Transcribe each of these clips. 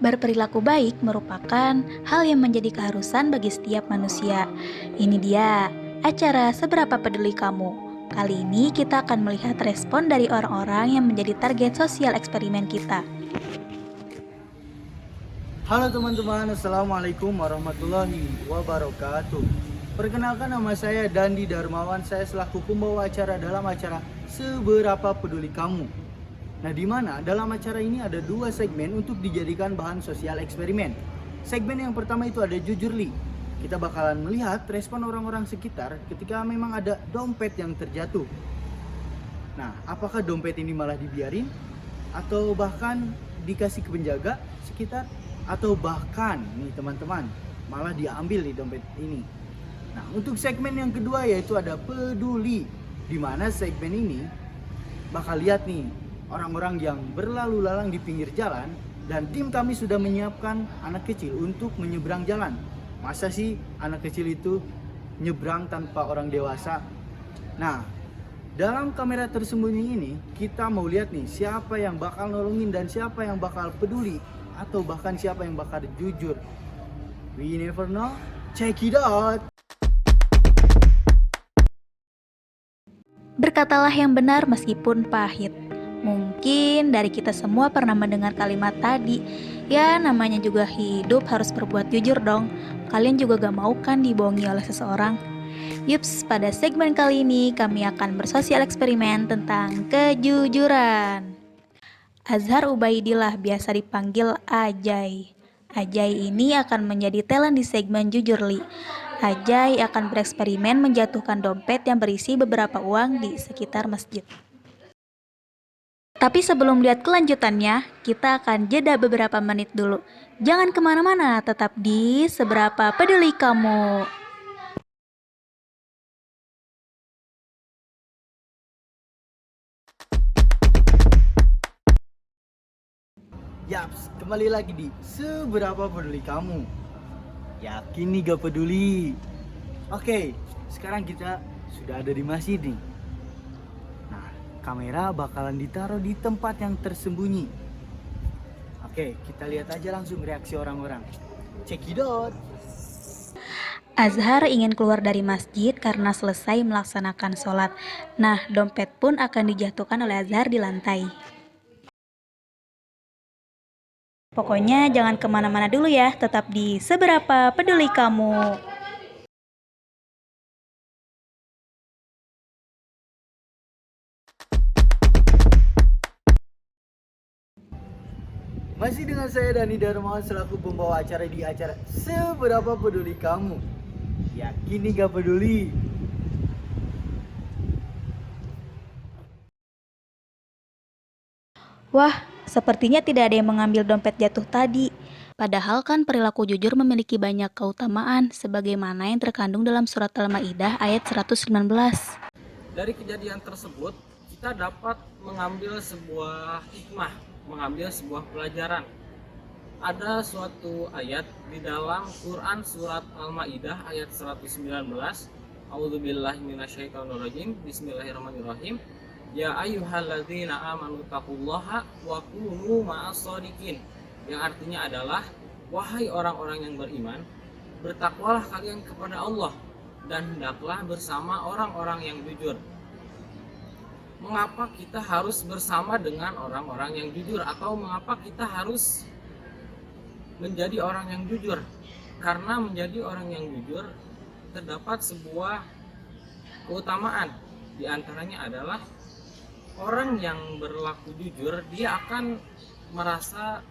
Berperilaku baik merupakan hal yang menjadi keharusan bagi setiap manusia. Ini dia, acara Seberapa Peduli Kamu. Kali ini kita akan melihat respon dari orang-orang yang menjadi target sosial eksperimen kita. Halo teman-teman, Assalamualaikum warahmatullahi wabarakatuh. Perkenalkan, nama saya Dandi Darmawan. Saya selaku pembawa acara dalam acara Seberapa Peduli Kamu. Nah, di mana dalam acara ini ada dua segmen untuk dijadikan bahan sosial eksperimen. Segmen yang pertama itu ada Jujur Li. Kita bakalan melihat respon orang-orang sekitar ketika memang ada dompet yang terjatuh. Nah, apakah dompet ini malah dibiarin? Atau bahkan dikasih ke penjaga sekitar? Atau bahkan nih teman-teman, malah diambil di dompet ini. Nah, untuk segmen yang kedua yaitu ada Peduli, di mana segmen ini bakal lihat nih orang-orang yang berlalu lalang di pinggir jalan, dan tim kami sudah menyiapkan anak kecil untuk menyeberang jalan. Masa sih anak kecil itu nyebrang tanpa orang dewasa? Nah, dalam kamera tersembunyi ini kita mau lihat nih siapa yang bakal nolongin dan siapa yang bakal peduli, atau bahkan siapa yang bakal jujur. We never know. Check it out. Berkatalah yang benar meskipun pahit. Mungkin dari kita semua pernah mendengar kalimat tadi. Ya, namanya juga hidup, harus berbuat jujur dong. Kalian juga gak mau kan dibohongi oleh seseorang? Yups, pada segmen kali ini kami akan bersosial eksperimen tentang kejujuran. Azhar Ubaidillah, biasa dipanggil Ajay. Ajay ini akan menjadi talent di segmen Jujur Li. Ajay akan bereksperimen menjatuhkan dompet yang berisi beberapa uang di sekitar masjid. Tapi sebelum lihat kelanjutannya, kita akan jeda beberapa menit dulu. Jangan kemana-mana, tetap di Seberapa Peduli Kamu. Yaps, kembali lagi di Seberapa Peduli Kamu. Yakin nih gak peduli? Oke, sekarang kita sudah ada di masjid nih. Nah, kamera bakalan ditaruh di tempat yang tersembunyi. Oke, kita lihat aja langsung reaksi orang-orang. Check it out. Azhar ingin keluar dari masjid karena selesai melaksanakan sholat. Nah, dompet pun akan dijatuhkan oleh Azhar di lantai. Pokoknya jangan kemana-mana dulu ya, tetap di Seberapa Peduli Kamu. Masih dengan saya Dani Darmawan selaku pembawa acara di acara Seberapa Peduli Kamu. Yakin nih gak peduli? Wah, sepertinya tidak ada yang mengambil dompet jatuh tadi. Padahal kan perilaku jujur memiliki banyak keutamaan, sebagaimana yang terkandung dalam surat Al-Maidah ayat 119. Dari kejadian tersebut, kita dapat mengambil sebuah hikmah, mengambil sebuah pelajaran. Ada suatu ayat di dalam Quran surat Al-Maidah ayat 119. A'udzubillahi minasyaitonirrajim. Bismillahirrahmanirrahim. Ya ayyuhalladzina amanu taqullaha wa kunu ma'as-shadiqin. Yang artinya adalah, wahai orang-orang yang beriman, bertakwalah kalian kepada Allah dan hendaklah bersama orang-orang yang jujur. Mengapa kita harus bersama dengan orang-orang yang jujur, atau mengapa kita harus menjadi orang yang jujur? Karena menjadi orang yang jujur terdapat sebuah keutamaan. Di antaranya adalah orang yang berlaku jujur, dia akan merasakan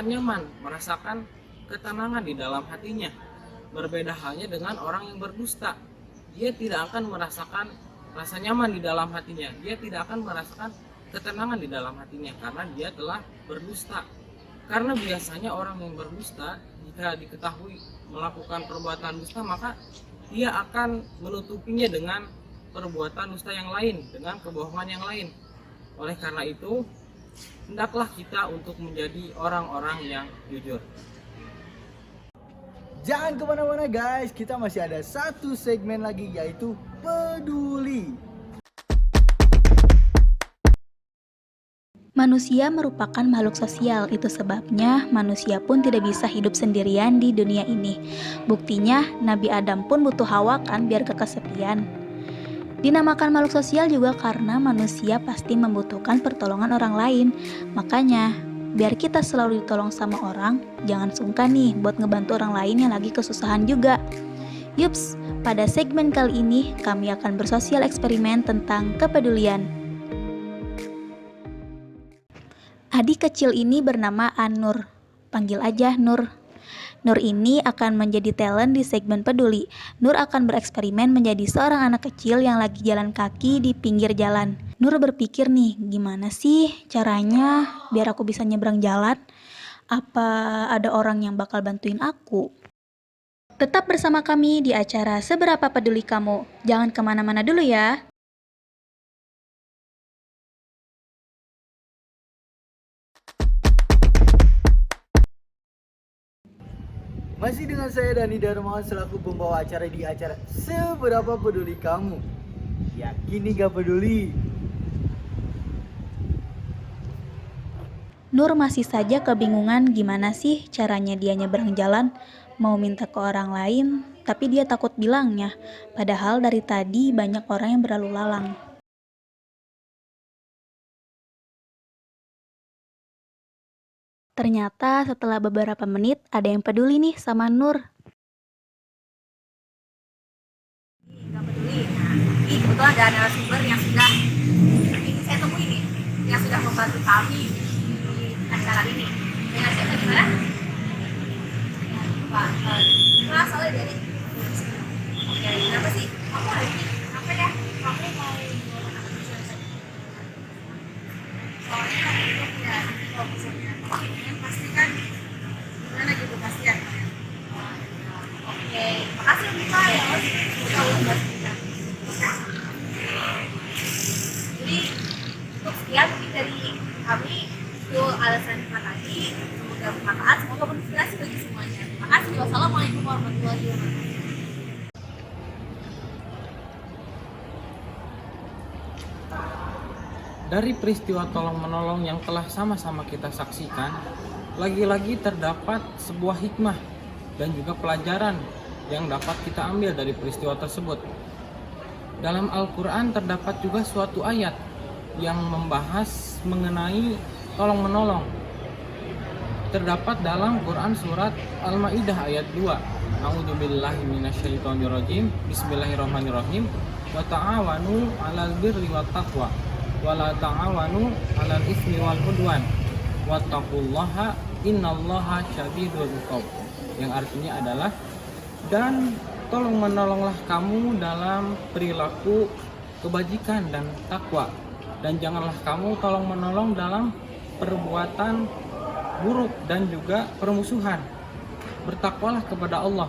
nyaman, merasakan ketenangan di dalam hatinya. Berbeda halnya dengan orang yang berdusta. Dia tidak akan merasakan rasa nyaman di dalam hatinya. Dia tidak akan merasakan ketenangan di dalam hatinya karena dia telah berdusta. Karena biasanya orang yang berdusta, jika diketahui melakukan perbuatan dusta, maka dia akan menutupinya dengan perbuatan dusta yang lain, dengan kebohongan yang lain. Oleh karena itu, hendaklah kita untuk menjadi orang-orang yang jujur. Jangan kemana-mana guys, kita masih ada satu segmen lagi yaitu Peduli. Manusia merupakan makhluk sosial, itu sebabnya manusia pun tidak bisa hidup sendirian di dunia ini. Buktinya, Nabi Adam pun butuh Hawa kan biar gak kesepian. Dinamakan makhluk sosial juga karena manusia pasti membutuhkan pertolongan orang lain. Makanya, biar kita selalu ditolong sama orang, jangan sungkan nih buat ngebantu orang lain yang lagi kesusahan juga. Yups, pada segmen kali ini kami akan bersosial eksperimen tentang kepedulian. Adik kecil ini bernama An-Nur, panggil aja Nur. Nur ini akan menjadi talent di segmen peduli. Nur akan bereksperimen menjadi seorang anak kecil yang lagi jalan kaki di pinggir jalan. Nur berpikir nih, gimana sih caranya biar aku bisa nyebrang jalan? Apa ada orang yang bakal bantuin aku? Tetap bersama kami di acara Seberapa Peduli Kamu. Jangan kemana-mana dulu ya. Masih dengan saya Dani Darmawan selaku pembawa acara di acara Seberapa Peduli Kamu. Yakin nih gak peduli? Nur masih saja kebingungan gimana sih caranya dia nyebrang jalan. Mau minta ke orang lain, tapi dia takut bilangnya. Padahal dari tadi banyak orang yang berlalu lalang. Ternyata setelah beberapa menit ada yang peduli nih sama Nur. Nggak peduli. Nah, ini kebetulan ada narasumber yang sudah ini saya temui nih, yang sudah membantu kami di acara ini. Dengan siapa gimana? Pak, soalnya dari oke, kenapa sih? Kamu hari ini apa ya? Kamu mau soalnya kan itu ya, kalau misalnya kalian pasti kan gimana gitu pasti ya. Oke, makasih Mbak ya, sudah membantu kita. Jadi untuk sekian mungkin dari kami itu alasan kita tadi, semoga bermanfaat, semoga berinspirasi bagi semuanya. Terima kasih. Wassalamualaikum warahmatullahi wabarakatuh. Dari peristiwa tolong-menolong yang telah sama-sama kita saksikan, lagi-lagi terdapat sebuah hikmah dan juga pelajaran yang dapat kita ambil dari peristiwa tersebut. Dalam Al-Quran terdapat juga suatu ayat yang membahas mengenai tolong-menolong. Terdapat dalam Quran surat Al-Maidah ayat 2. A'udzubillahi minasyaitonirrajim. Bismillahirrahmanirrahim. Wa ta'awanu 'alal birri wat taqwa wa la ta'awanu 'alal itsmi wal 'udwan. Wattaqullaha innallaha syadidul 'iqab. Yang artinya adalah, dan tolong menolonglah kamu dalam perilaku kebajikan dan takwa, dan janganlah kamu tolong menolong dalam perbuatan buruk dan juga permusuhan. Bertakwalah kepada Allah.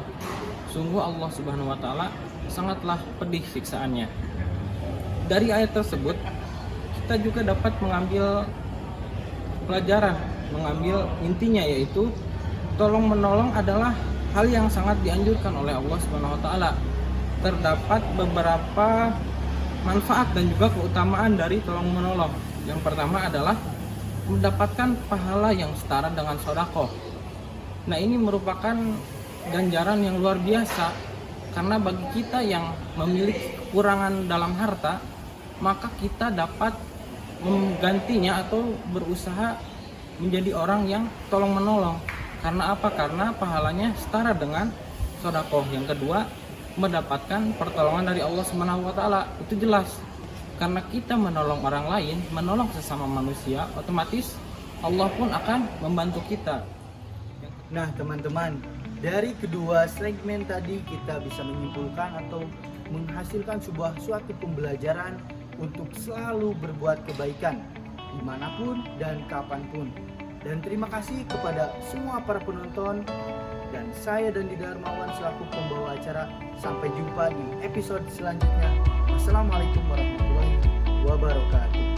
Sungguh Allah Subhanahu wa taala sangatlah pedih siksaannya. Dari ayat tersebut kita juga dapat mengambil pelajaran, mengambil intinya, yaitu tolong menolong adalah hal yang sangat dianjurkan oleh Allah Subhanahu wa taala. Terdapat beberapa manfaat dan juga keutamaan dari tolong menolong. Yang pertama adalah mendapatkan pahala yang setara dengan sedekah. Nah, ini merupakan ganjaran yang luar biasa, karena bagi kita yang memiliki kekurangan dalam harta, maka kita dapat menggantinya atau berusaha menjadi orang yang tolong menolong. Karena apa? Karena pahalanya setara dengan sedekah. Yang kedua, mendapatkan pertolongan dari Allah Subhanahu wa taala. Itu jelas. Karena kita menolong orang lain, menolong sesama manusia, otomatis Allah pun akan membantu kita. Nah teman-teman, dari kedua segmen tadi kita bisa menyimpulkan atau menghasilkan suatu pembelajaran untuk selalu berbuat kebaikan dimanapun dan kapanpun. Dan terima kasih kepada semua para penonton, dan saya Dandi Darmawan selaku pembawa acara. Sampai jumpa di episode selanjutnya. Wassalamualaikum warahmatullahi wabarakatuh.